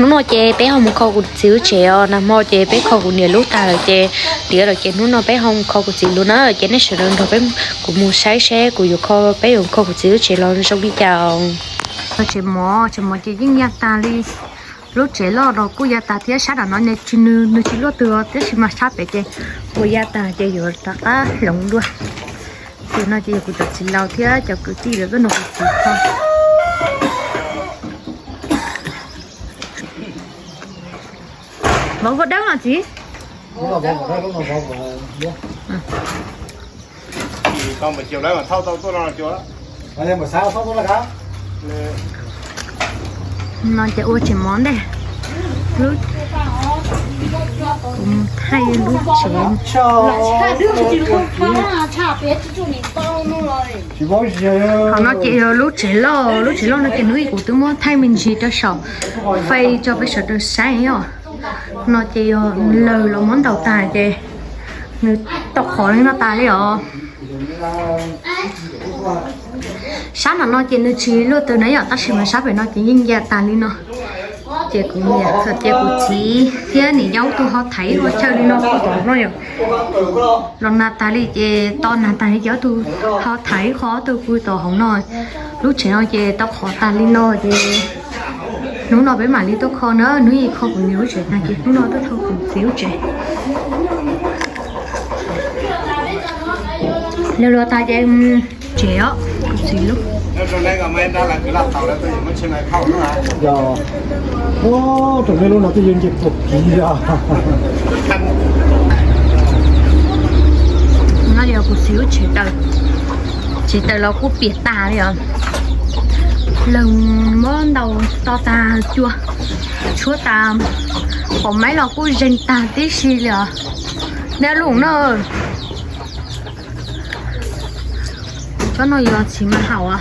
nó nói chè bé không khâu của xíu chè nè mò chè bé khâu của nhiều lúc ta rồi chè đĩa rồi chè nó bé không khâu của xíu luôn á chè nó sửa đơn rồi bé của mua sái xe của yêu khâu bé dùng khâu của xíu chè lo trong đi chào chè mò chè những nhà ta đi lúc chè lo rồi cô nhà ta thì sát là nó này chỉ nu chỉ lo từ thế mà sát bé chè cô nhà ta chè rồi ta cá lồng luôn thì nó chỉ của chỉ lao thế cho cứ chỉ được cái nồi chỉ thôi bóng vật đắng là gì? Con mà chiều đấy mà thâu tôi lo là chưa đó. Mà mà sao thâu tôi là cá? Nó sẽ ua chỉ món đây. Lúc thay lúc chén. Họ nói chị lúc chén lo nó cái núi của tôi muốn thay mình gì cho sợ, phay cho cái sợ được sáng nhở. Nó chỉ lời là món đầu tài kì nó tóc khó lên nó tài đấy ạ sáng là nó chỉ nó chỉ luôn từ nãy giờ ta chỉ mà sáng phải nó chỉ nhìn ra tài lên nó chỉ cũng nhà thật chỉ cũng chỉ thế này giống tôi họ thấy rồi chơi đi nó có tổ nó rồi lần nào tài đi chỉ to nào tài giáo tôi họ thấy khó tôi vui tổ không nói lúc trẻ nó chỉ tóc khó tài lên nó chỉ nó nói với mà lý tôi khó nữa nếu gì không cũng nhớ chuyện này kia nó nói tôi thôi cũng xíu chuyện lâu lâu ta cho em trẻ cũng xíu lúc Hôm nay còn em đang làm cái lạp tàu đó tôi mới trên này khâu nữa hả? Dạ. Ô, tụi mình luôn là tôi dân dịch thuật gì ra. nó đều cũng xíu chỉ từ nó cũng biệt tà đấy ạ lần mới đầu to ta chúa ta có mấy là cũng dành ta tí xí rồi nè luôn nữa cho nó giờ chỉ mà hảo à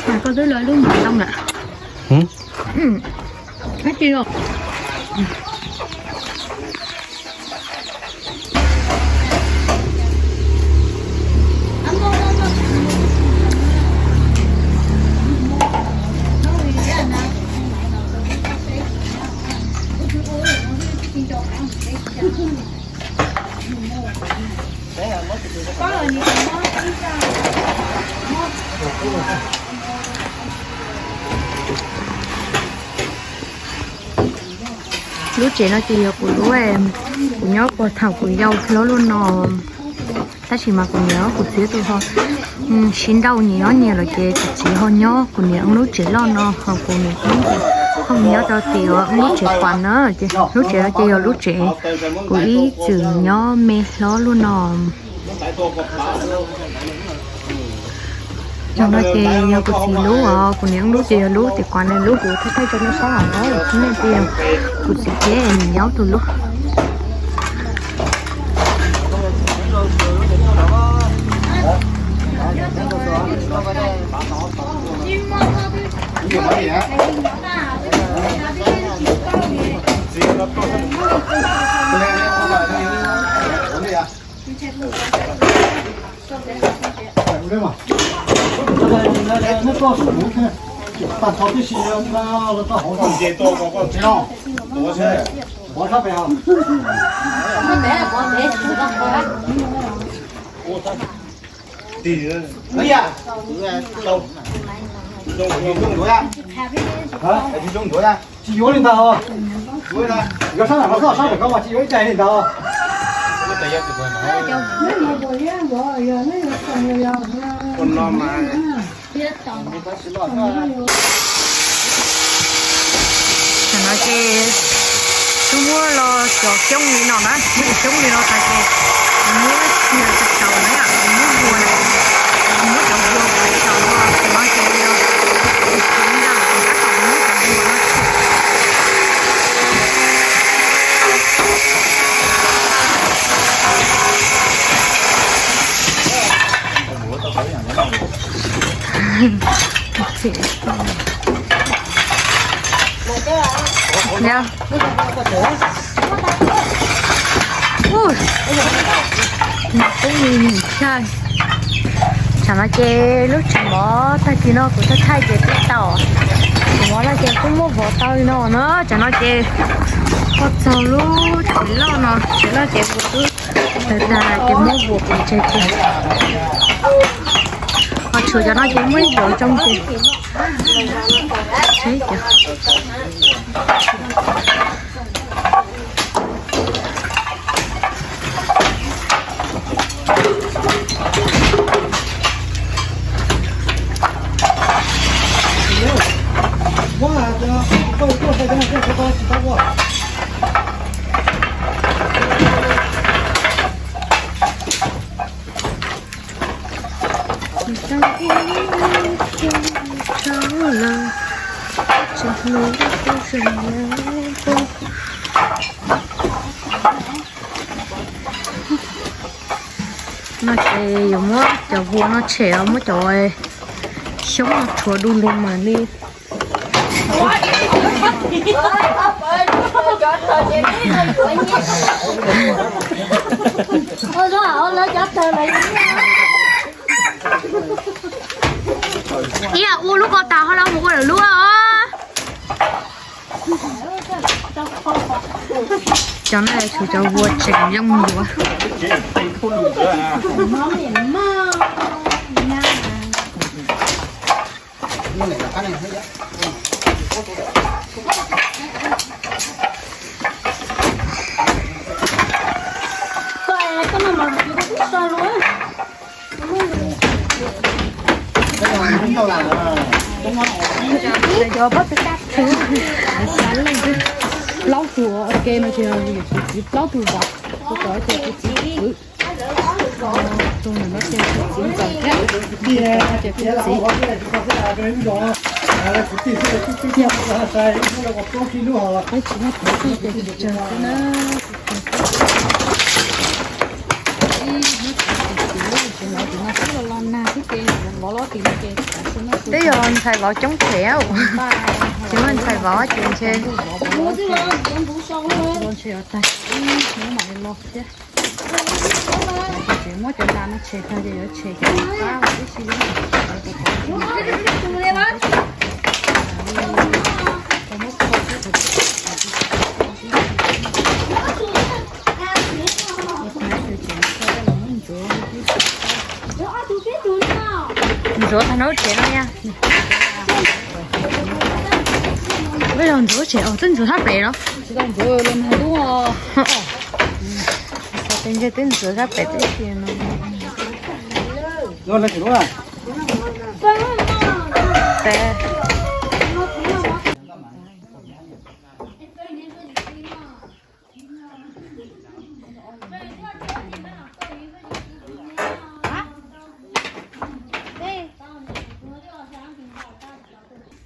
mà có đứa lời luôn mà xong nè hết chưa lúc trẻ nó chỉ của lũ em của nhớ của thảo của dâu nó luôn nó ta chỉ mà của nhớ của xíu tôi thôi xin đâu nhớ nhiều là chị chỉ hơn nhớ của nhớ lúc trẻ lo nó hoặc của nhớ không nhớ đâu thì lúc trẻ quản nữa chị lúc trẻ chị lúc trẻ của ý chữ nhớ mẹ nó luôn nó trong đó chị nhớ của chị lú của những lú chị lú thì quản này lú của thấy cho nó xóa ở đó nên tiền của chị chế em nhớ từ lúc nó có số muốn thế, bạn tháo cái gì nó có hậu đầu. Dễ to có con treo, to thế. Bỏ tháp về không? Tỷ Đấy à? đâu? Dùng thôi à? Hả? Chỉ dùng thôi à? Chị vô lên tàu. Thôi à? Giờ sao nó có sao phải không mà chị vô chạy lên tàu. Con lo mà. nó chị chú mua lo cho chống đi nó đó chống đi nó tại chị mua nhiều chục đầu đấy ạ mua buồn mua đầu buồn với đầu nó chị chúng ta cũng các phòng mua đầu buồn chị nha ui cũng nhìn chơi chẳng là chơi lúc chúng nó thay thì nó cũng thay chơi cái tàu chúng nó là chơi cũng mua vỏ tàu nó nữa chẳng nó chơi có tàu lúc chỉ lo nó chỉ là chơi một thứ là chơi mua vỏ cũng chơi chơi họ chủ cho nó chơi mấy vỏ trong chơi thấy chưa nó chơi giống nó cho vua nó trẻ nó trời sống nó chua đun luôn mà đi ý là u lúc con tàu hay là một con lúa cho nó là chủ cho vua chỉnh trong mùa giờ bắt cái cát thứ sáng lên chứ lau chùa ok nó chưa lau chùa vào tôi có cho cái chỉ cứ tôi nó chơi cái chỉ dòng khác kia chơi cái bây giờ anh thầy vào chống khéo chứ anh thầy vào chuyện chơi con chơi ở tay nếu mà đi lo chứ chỉ mỗi chuyện làm nó chơi thôi giờ chơi cái phá cái gì rửa thằng nấu chè đâu nha bây giờ rửa chè tính rửa tháp bể đó chỉ cần rửa lên hai đúng không tên chơi tính rửa tháp bể tới chè nó rồi là kiểu à bể Hãy subscribe cho kênh Ghiền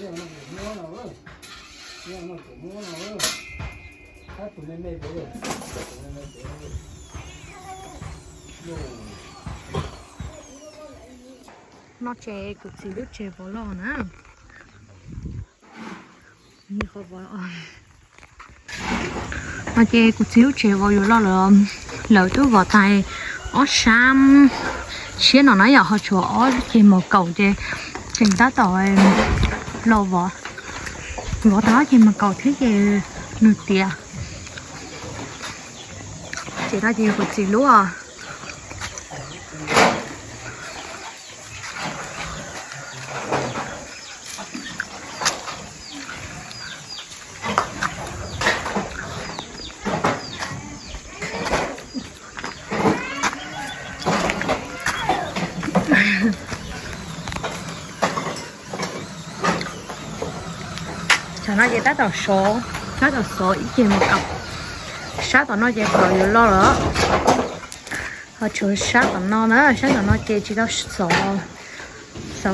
Mì Gõ để không bỏ lỡ những video hấp dẫn. nó chè cực xíu đứt chè bỏ lò nè như khó bỏ nó chè cực xíu chè bỏ vô lò là lỡ tôi vào tay ó sam xía nó nói giờ họ chùa ó chè một cầu chè trình tá tội lò vỏ đó chè một cầu thế chè nửa tiệt chỉ ra chè cực xíu lúa à cho nó về tát tàu số ít gì một cặp sát tàu nó về khỏi rồi lo nữa họ chửi sát tàu nó nữa sát tàu nó về chỉ tao số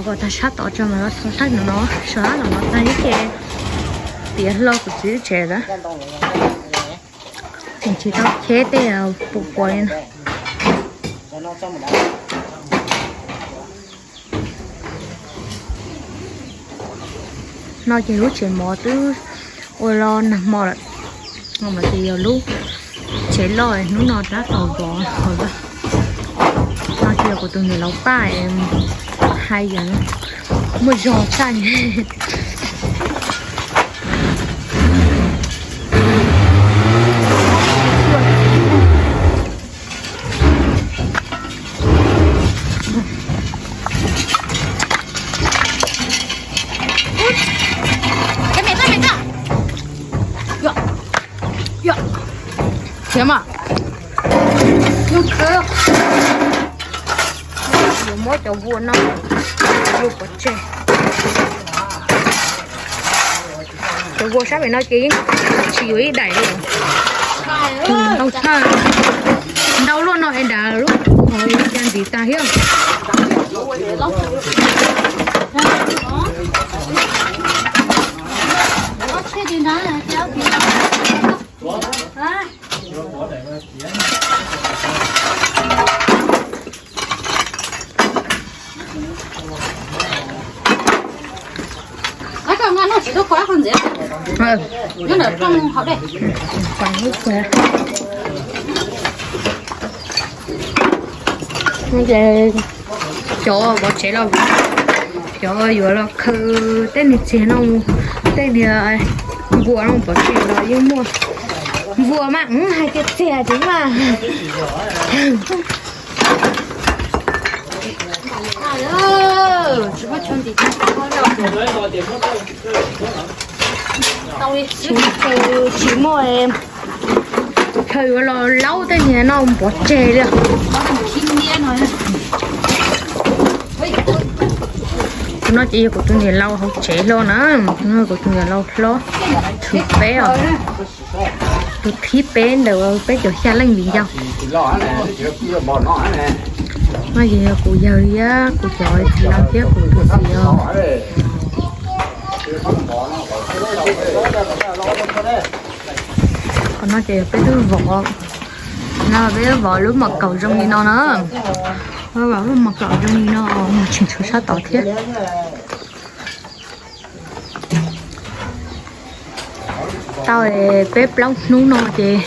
rồi ta sát tàu cho mà nó số sát nó sát là nó thấy cái tiền lo của chữ trẻ đó thì chỉ tao chế để phục quên nó chỉ lúc chế mò từ ôi lo nằm mò rồi mà thì giờ lúc chế lòi nó đã tàu bỏ rồi đó nó chỉ của tôi người lâu ba em hai giờ một giò xanh Kiếm à? Không cơ. Nhiều mỗi cháu vua nó vô có chè. Cháu vua sắp phải nói kỹ chỉ ý đẩy rồi. Đâu xa. Đâu luôn nó em đã lúc hồi chân tí ta hiểu. Nó chết đi đó là cháu kìa. Cái con nó chỉ có khóa con gì? Nó ở trong hậu đây. Còn nước khóa. Cái chỗ bỏ chế đâu? Chỗ vừa là khơi tên này chế nó tên này vừa nó bỏ chế là nhưng mua vừa mặn hai cái xe chứ mà chỉ có chân thì chỉ mua em thời là lâu tên nhà nó bỏ chè đi nó chỉ của tôi nhà lâu không chè lo nữa nó của tôi nhà lâu lo thịt bé rồi tôi thịt bé đều bé cho xa lên miệng dâu nó gì cụ giờ á cụ chọi thì làm chết cụ thuộc gì không còn nó chỉ cái thứ vỏ nó bé vỏ lúc mà cầu trong đi nó nữa nó bảo lúc mà cầu trong đi nó mà chuyện thứ sao tỏ thiết tao thì bếp lông nú nó thì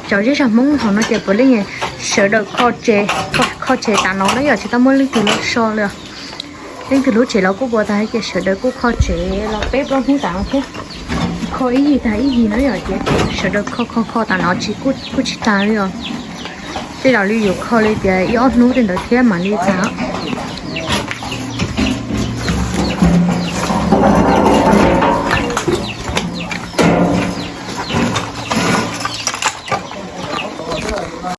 cháu chỉ rằng muốn thằng nó chơi với linh sợ được kho chè tàn nó đấy giờ chỉ tao muốn linh từ lúc so rồi linh từ lúc chè nó cũng bữa thấy cái sợ được cũng kho chè là bếp lông không tàn thế kho ý gì thấy ý gì nữa rồi chị sợ được kho tàn nó chỉ cút chỉ tàn rồi thế là lưu kho lên thì yếu nú trên đó thế mà đi tàn